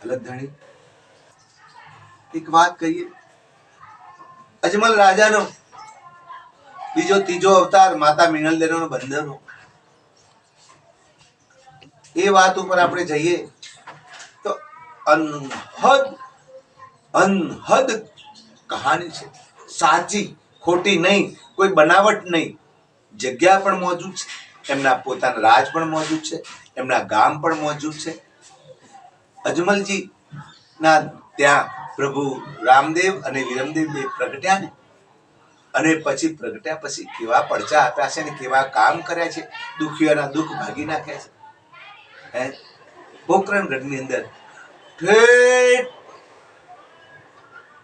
અલગધાણી એક વાત કહીએ, અજમલ રાજાનો બીજો ત્રીજો અવતાર માતા મિનલદેવનો બંધનો, એ વાત ઉપર આપણે જઈએ તો અનહદ કહાની છે, સાચી ખોટી નહીં, કોઈ બનાવટ નહીં. જગ્યા પણ મોજૂદ છે, એમના પોતાના રાજ પણ મોજૂદ છે, એમના ગામ પણ મોજૂદ છે. અજમલજી ના ત્યાં પ્રભુ રામદેવ અને વિરમદેવ બે પ્રગટ્યા ને, અને પછી પ્રગટ્યા પછી કેવા પડચા આપ્યા છે ને કેવા કામ કર્યા છે, દુખીઓના દુઃખ ભાગી નાખ્યા છે. પોખરણગઢની અંદર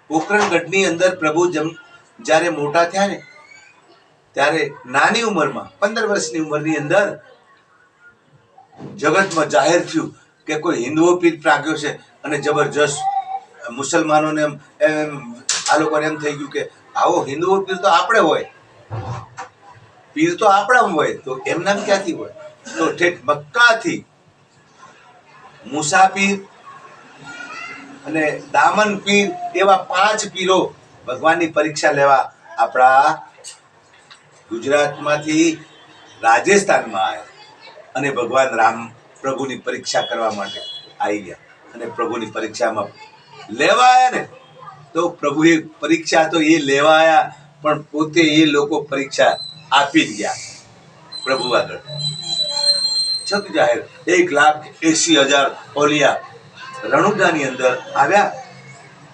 પોખરણગઢની અંદર પ્રભુ જ્યારે મોટા થયા ને ત્યારે નાની ઉંમરમાં 15 વર્ષની ઉંમરની અંદર જગતમાં જાહેર થયું કે કોઈ હિન્દુઓ પીર પ્રાગ્યો છે, અને જબરજસ્ત મુસલમાનોને આ લોકોને એમ થઈ ગયું કે આવો હિન્દુઓ પીર તો આપણે હોય, પીર તો આપણા હોય, તો એમ નામ ક્યાંથી હોય? તો ઠેઠ મક્કાથી મુસા પીર અને દામન પીર એવા 5 પીરો ભગવાનની પરીક્ષા લેવા આપણા ગુજરાતમાંથી રાજસ્થાનમાં આવ્યા, અને ભગવાન રામ પ્રભુની પરીક્ષા કરવા માટે આવી ગયા. અને પ્રભુની પરીક્ષામાં લેવા આવ્યા ને, તો પ્રભુએ પરીક્ષા તો એ લેવા આવ્યા, પણ પોતે એ લોકો પરીક્ષા આપી જ ગયા પ્રભુ આગળ. જગ જાહેર 1,80,000 ઓલિયા રણુદાની અંદર આવ્યા,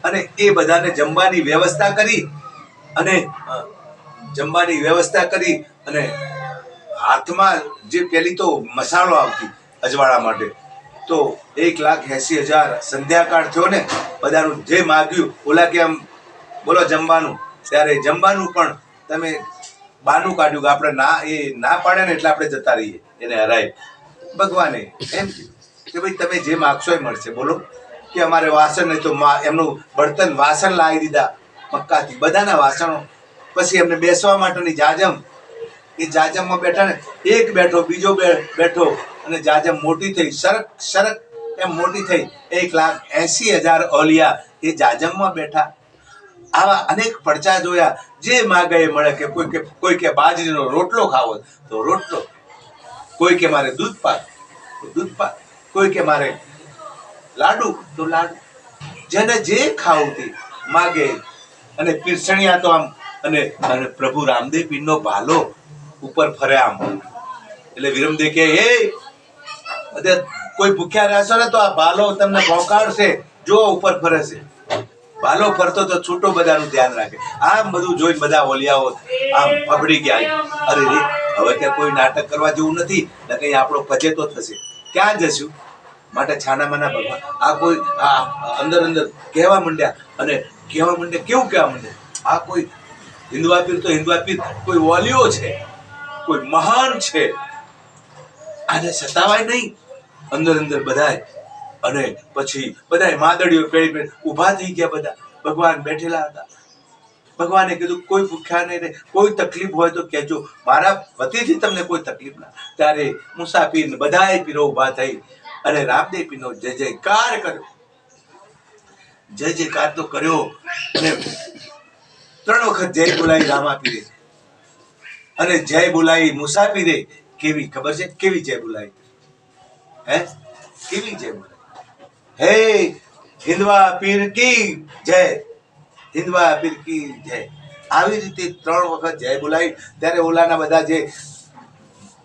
અને એ બધાને જમવાની વ્યવસ્થા કરી, અને હાથમાં જે પેલી તો મસાલો આવતી અજવાળા માટે, તો 1,80,000 સંધ્યાકાળ થયો ને, બધાનું જે માગ્યું, ઓલા કે આમ બોલો જમવાનું, ત્યારે જમવાનું પણ તમે બાનું કાઢ્યું કે આપણે એ ના પાડે ને એટલે આપણે જતા રહીએ એને હરાય. ભગવાને એમ કે ભાઈ તમે જે માગશો એ મળશે. બોલો કે અમારે વાસણ નહીં, તો એમનું બર્તન વાસણ લાવી દીધા મક્કાથી, બધાના વાસણો. પછી એમને બેસવા માટેની જાજમ, એ જાજમમાં બેઠા ને, એક બેઠો બીજો બેઠો, અને જાજમ મોટી થઈ, સરક સરક એમ મોટી થઈ. 1,80,000 ઓલિયા એ જાજમમાં બેઠા. આવા અનેક પડચા જોયા, જે માગે એ મળે. કે કોઈ કે બાજરીનો રોટલો ખાવો તો રોટલો, કોઈ કે મારે દૂધ પાક તો દૂધ પાક, કોઈ કે મારે લાડુ તો લાડુ, જેને જે ખાવું તે માગે. અને પીરસણિયા તો આમ, અને પ્રભુ રામદેવ પીરનો ભાલો ઉપર ફરે આમ, એટલે વિરમદેવ કે હે કોઈ ભૂખ્યા રહેશો ને તો આ ભાલો તમને ભોંકાડશે, જો ઉપર ફરે છે ભાલો ફરતો તો છૂટો બધાનું ધ્યાન રાખે. આમ બધું જોઈને બધા ઓલિયાઓ આમ ફફડી ગયા. અરે રે, હવે ત્યાં કોઈ નાટક કરવા જેવું નથી, ને કઈ આપણો ફજેતો થશે, ક્યાં જશું? માટે છાના માના ભગવાન આ કોઈ અંદર કહેવા માંડ્યા, અને કહેવા માંડ્યા, કેવું કહેવા માંડ્યા, આ કોઈ હિન્દવા પીર તો હિન્દવા પીર, કોઈ ઓલિયો છે, કોઈ મહાન છે, આને સતાવાય નહીં. અંદર બધાય, અને પછી બધાય માદડીઓ પેડી ઊભા થઈ ગયા. બધા ભગવાન બેઠેલા હતા. ભગવાને કીધું કોઈ ભૂખ્યા નહીં રહે, કોઈ તકલીફ હોય તો કહેજો, મારા વતીથી તમને કોઈ તકલીફ ના. ત્યારે મુસાફિર બધાય પીરો ઊભા થઈ અને રામદેવ પીરનો જય જયકાર કર્યો. જય જયકાર તો કર્યો, અને 3 વખત જય બોલાવી રામા પીરે, અને જય બોલાવી મુસાફિરે. કેવી ખબર છે? કેવી જય બોલાવી? કેવી જય બોલાવી? હે હિન્દવા પીર કી જય, હિન્દવા પીર કી જય. આવી રીતે 3 વખત જય બોલાવી. ત્યારે ઓલાના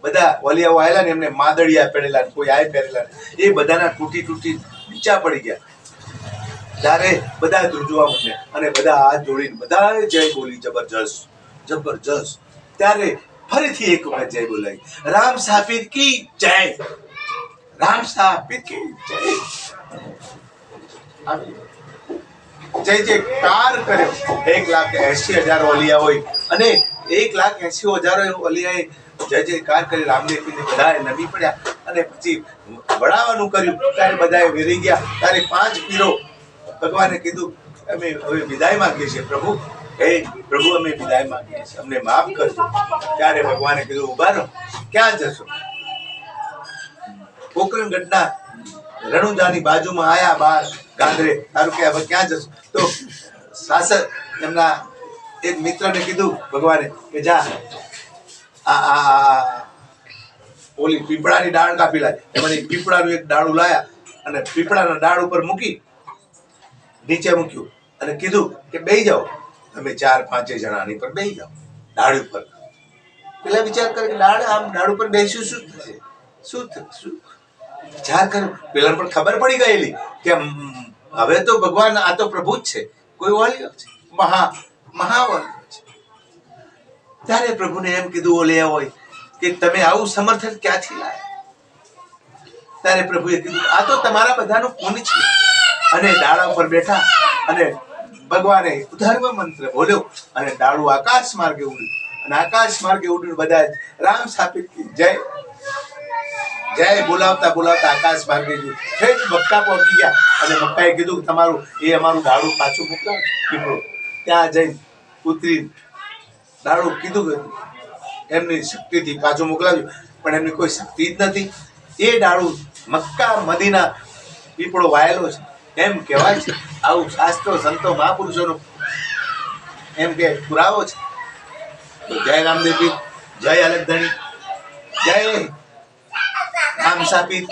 બધા ઓલિયાઓ આવેલા ને, એમને માદડિયા પહેરેલા, કોઈ આય પહેરેલા, એ બધાના તૂટી નીચા પડી ગયા. ત્યારે બધા ધ્રુજવા માંડ્યા, અને બધા હાથ જોડીને બધા જય બોલી, જબરજસ્ત. ત્યારે ફરીથી એક વખત જય બોલાવી, રામ સાપીર કી જય, રામ સાપીર કી જય. જય જયકાર કર્યો. 1,80,000 ઓલિયા હોય, અને 1,80,000 ઓલિયાએ જય જયકાર કરી. રામદેવ પીરને બધાએ નમી પડ્યા, અને પછી વડાવાનું કર્યું. ત્યારે બધાએ વેરી ગયા. ત્યારે 5 પીરો ભગવાને કીધું અમે હવે વિદાય માંગીએ છીએ પ્રભુ. પ્રભુ અમે વિદાય માંગીએ છીએ, અમને માફ કરજો. ત્યારે ભગવાને કીધું ઉભા રહો, ક્યાં જશો? પોખરણગઢના રણુજાની બાજુમાં આયા બાર ગાંધરે, તારું કે હવે ક્યાં જશું? તો સાસર એમના એક મિત્રને કીધું ભગવાને કે જા આ આ આ ઓલી પીપળાની ડાળ કાપી લાય. એમાં પીપળાનું એક ડાળું લાયા અને પીપળાના ડાળ ઉપર મૂકી નીચે મૂક્યું અને કીધું કે બેહી જાઓ તમે 4-5 જણા આની પર બેહી જાઓ ડાળ ઉપર. પેલા વિચાર કરે કે ડાળ ઉપર બેસ્યું શું થશે, શું વિચાર કર્યો. પેલા પણ ખબર પડી ગયેલી કે હવે તો ભગવાન આ તો પ્રભુ જ છે, કોઈ વાલિયો છે, મહાવાલિયો છે. ત્યારે પ્રભુને એમ કીધું ઓલે હોય કે તમે આવું સમર્થન ક્યાંથી લાયા? ત્યારે પ્રભુએ કીધું આ તો તમારા બધાનું પુણ્ય છે. અને ડાળા ઉપર બેઠા અને ભગવાને ધર્મ મંત્ર બોલ્યો અને ડાળું આકાશ માર્ગે ઉડ્યું અને આકાશ માર્ગે ઉડ્યું. બધા રામ સ્થાપિત જય જય બોલાવતા બોલાવતા આકાશ માર્ગે ગયું. ઠેઠ મક્કા પહોંચી ગયા અને મક્કાએ કીધું તમારું અમારું ડાળું પાછું મોકલાવો. પીપળો ત્યાં જઈને ઉતરી ડાળું કીધું એમની શક્તિથી પાછું મોકલાવ્યું, પણ એમની કોઈ શક્તિ જ નથી. એ ડાળું મક્કા મદીના પીપળો વાયેલો છે એમ કહેવાય છે. આવું શાસ્ત્રો સંતો મહાપુરુષોનો એમ કે પુરાવો છે. જય રામદેવ, જય અલગધણી, જય રામ સાપીર.